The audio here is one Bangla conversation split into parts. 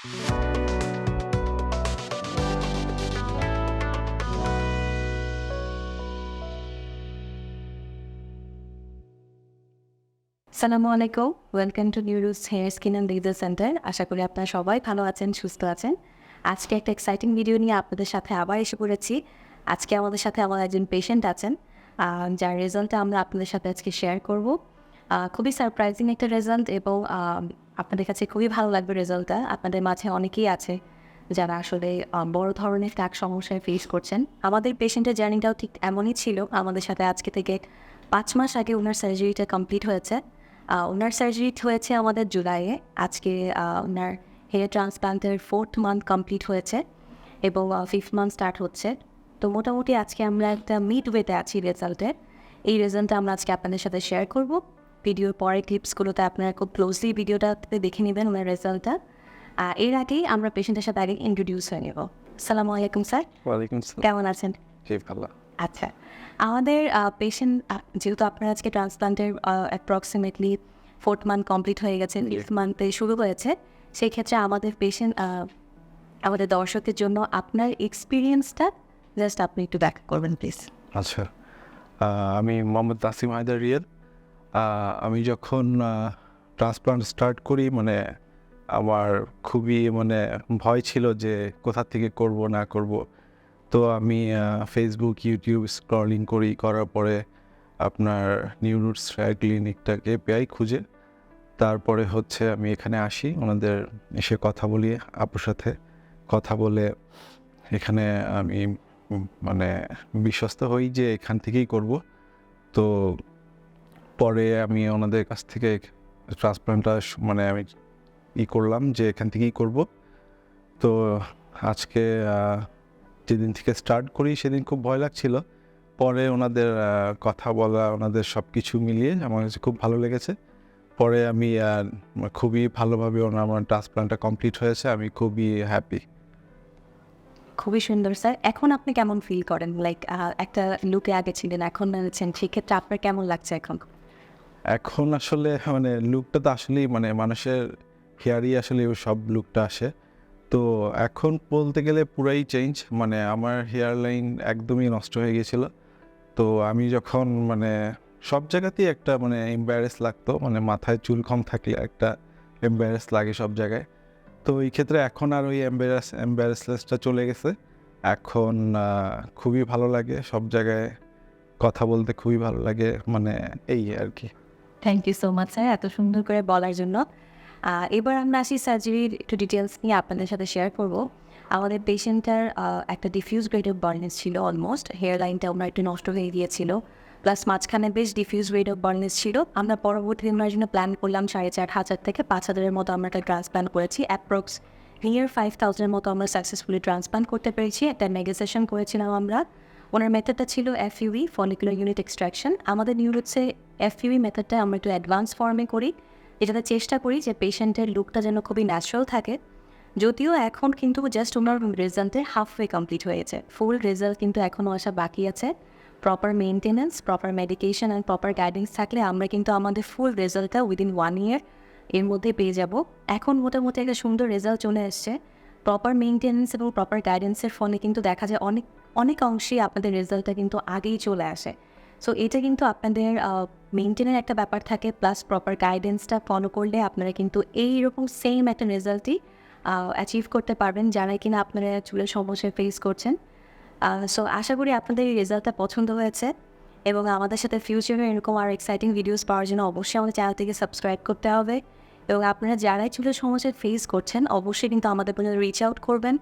আসসালামু আলাইকুম, ওয়েলকাম টু নিউরুস hair skin and laser centre. আশা করি আপনারা সবাই ভালো আছেন, সুস্থ আছেন। আজকে একটা এক্সাইটিং ভিডিও নিয়ে আপনাদের সাথে আবার এসে পড়েছি। আজকে আমাদের সাথে আমার একজন পেশেন্ট আছেন, যার রেজাল্টটা আমরা আপনাদের সাথে আজকে শেয়ার করব। খুবই সারপ্রাইজিং একটা রেজাল্ট এবং আপনাদের কাছে খুবই ভালো লাগবে রেজাল্টটা। আপনাদের মাঝে অনেকেই আছে যারা আসলে বড় ধরনের টাক সমস্যায় ফেস করছেন। আমাদের পেশেন্টের জার্নিটাও ঠিক এমনই ছিল। আমাদের সাথে আজকে থেকে 5 মাস আগে ওনার সার্জারিটা কমপ্লিট হয়েছে। ওনার সার্জারি হয়েছে আমাদের জুলাইয়ে। আজকে ওনার হেয়ার ট্রান্সপ্লান্টের 4th মান্থ কমপ্লিট হয়েছে এবং 5th মান্থ স্টার্ট হচ্ছে। তো মোটামুটি আজকে আমরা একটা মিড ওয়েতে আছি রেজাল্টের। এই রেজাল্টটা আমরা আজকে আপনাদের সাথে শেয়ার করব। ভিডিওর পরে ক্লিপসগুলোতে আপনারা খুব ক্লোজলি ভিডিওটাতে দেখে নেবেন ওনার রেজাল্টটা। এর আগেই আমরা পেশেন্টের সাথে আগে ইন্ট্রোডিউস হয়ে নেব। আসসালামু আলাইকুম স্যার। ওয়ালাইকুম আসসালাম। কেমন আছেন? জি ভালো। আচ্ছা, আমাদের পেশেন্ট যেহেতু আপনার আজকে ট্রান্সপ্লান্টের অ্যাপ্রক্সিমেটলি 4th মান্থ কমপ্লিট হয়ে গেছে, 5th মান্থে শুরু হয়েছে। সেই ক্ষেত্রে আমাদের পেশেন্ট আমাদের দর্শকদের জন্য আপনার এক্সপিরিয়েন্সটা জাস্ট আপনি একটু ব্যাখ্যা করবেন প্লিজ। আচ্ছা, আমি মোহাম্মদ তাসিম হায়দার রিয়াদ। আমি যখন ট্রান্সপ্লান্ট স্টার্ট করি আমার খুবই ভয় ছিল যে কোথা থেকে করব না করব। তো আমি ফেসবুক, ইউটিউব স্ক্রলিং করার পরে আপনার নিউরুটস হেয়ার ক্লিনিকটাকে পেয়ে খুঁজে তারপরে আমি এখানে আসি, ওনাদের এসে কথা বলি, আপুর সাথে কথা বলে এখানে আমি বিশ্বস্ত হই যে এখান থেকেই করব। তো পরে আমি ওনাদের কাছ থেকে ট্রান্সপ্লান্টটা আমি করলাম যে এখান থেকেই করব। তো আজকে যেদিন থেকে স্টার্ট করি সেদিন খুব ভয় লাগছিল। পরে ওনাদের কথা বলা, ওনাদের সব কিছু মিলিয়ে আমার কাছে খুব ভালো লেগেছে। পরে আমি খুবই ভালোভাবে আমার ট্রান্সপ্লান্টটা কমপ্লিট হয়েছে। আমি খুবই হ্যাপি। খুবই সুন্দর স্যার। এখন আপনি কেমন ফিল করেন? লাইক একটা লুকে আগে ছিলেন, এখন আছেন, সেক্ষেত্রে আপনার কেমন লাগছে এখন? এখন আসলে লুকটা তো আসলেই মানুষের হেয়ারই আসলে সব লুকটা আসে। তো এখন বলতে গেলে পুরাই চেঞ্জ। আমার হেয়ার লাইন একদমই নষ্ট হয়ে গিয়েছিল। তো আমি যখন সব জায়গাতেই একটা এম্বারেস লাগতো, মাথায় চুল কম থাকলে একটা এম্বারেস লাগে সব জায়গায়। তো এই ক্ষেত্রে এখন আর ওই এম্বারেসনেসটা চলে গেছে। এখন খুবই ভালো লাগে, সব জায়গায় কথা বলতে খুবই ভালো লাগে, এই আর কি। Thank you so much sir এত সুন্দর করে বলার জন্য। এবার আমরা আসি সার্জারির একটু ডিটেলস নিয়ে আপনাদের সাথে শেয়ার করব। আমাদের পেশেন্টটার একটা ডিফিউজ গ্রেড অফ বার্নেস ছিল, অলমোস্ট হেয়ার লাইনটা আমরা একটু নষ্ট হয়ে গিয়েছিল, প্লাস মাঝখানে বেশ ডিফিউজ গ্রেড অফ বার্নেস ছিল। আমরা পরবর্তীতে ওনার জন্য প্ল্যান করলাম 4,500 থেকে 5,000-এর মতো আমরা একটা ট্রান্সপ্লান্ট করেছি। অ্যাপ্রক্স নিয়ার 5,000-এর মতো আমরা সাকসেসফুলি ট্রান্সপ্লান্ট করতে পেরেছি। একটা নেগোসিয়েশন করেছিলাম আমরা। ওনার মেথডটা ছিল FUE, ফলিকুলার ইউনিট এক্সট্রাকশন। আমাদের নিউরোটসে FUE মেথডটা আমরা একটু অ্যাডভান্স ফর্মে করি, এটাতে চেষ্টা করি যে পেশেন্টের লুকটা যেন খুবই ন্যাচারাল থাকে। যদিও এখন কিন্তু জাস্ট ওনার রেজাল্টে হাফওয়ে কমপ্লিট হয়েছে, ফুল রেজাল্ট কিন্তু এখনও আসা বাকি আছে। Proper maintenance, proper medication and proper guidance থাকলে আমরা কিন্তু আমাদের ফুল রেজাল্টটা উইদিন 1 ইয়ার এর মধ্যে পেয়ে যাব। এখন মোটামুটি একটা সুন্দর রেজাল্ট চলে এসছে। প্রপার মেনটেন্যান্স এবং প্রপার গাইডেন্সের ফলে কিন্তু দেখা যায় অনেক অংশেই আপনাদের রেজাল্টটা কিন্তু আগেই চলে আসে। সো এটা কিন্তু আপনাদের মেনটেনের একটা ব্যাপার থাকে, প্লাস প্রপার গাইডেন্সটা ফলো করলে আপনারা কিন্তু এইরকম সেম একটা রেজাল্টই অ্যাচিভ করতে পারবেন যারা কিনা আপনারা চুলের সমস্যায় ফেস করছেন। সো আশা করি আপনাদের এই রেজাল্টটা পছন্দ হয়েছে এবং আমাদের সাথে ফিউচারে এরকম আর এক্সাইটিং ভিডিওস পাওয়ার জন্য অবশ্যই আমাদের চ্যানেলটিকে সাবস্ক্রাইব করতে হবে। এবং আপনারা যারাই চুলের সমস্যায় ফেস করছেন অবশ্যই কিন্তু আমাদের পর্যন্ত রিচ আউট করবেন।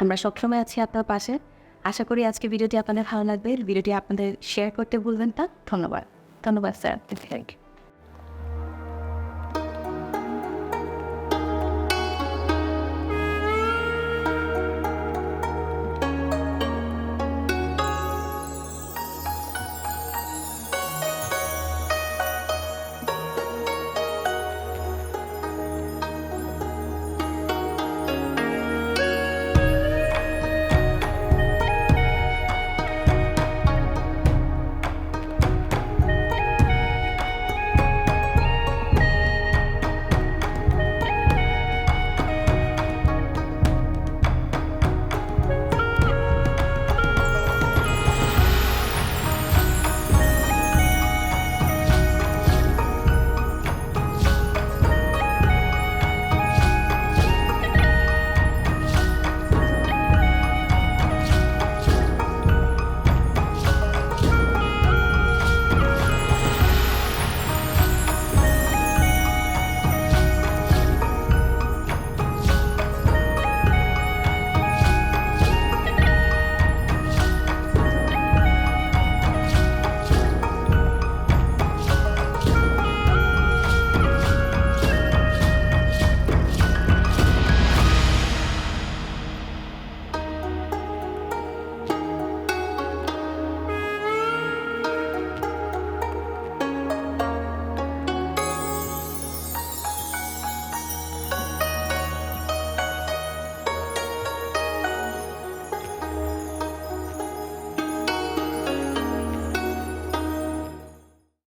আমরা সবসময় আছি আপনার পাশে। আশা করি আজকে ভিডিওটি আপনাদের ভালো লাগবে। ভিডিওটি আপনাদের শেয়ার করতে ভুলবেন না। ধন্যবাদ স্যার। Thank you.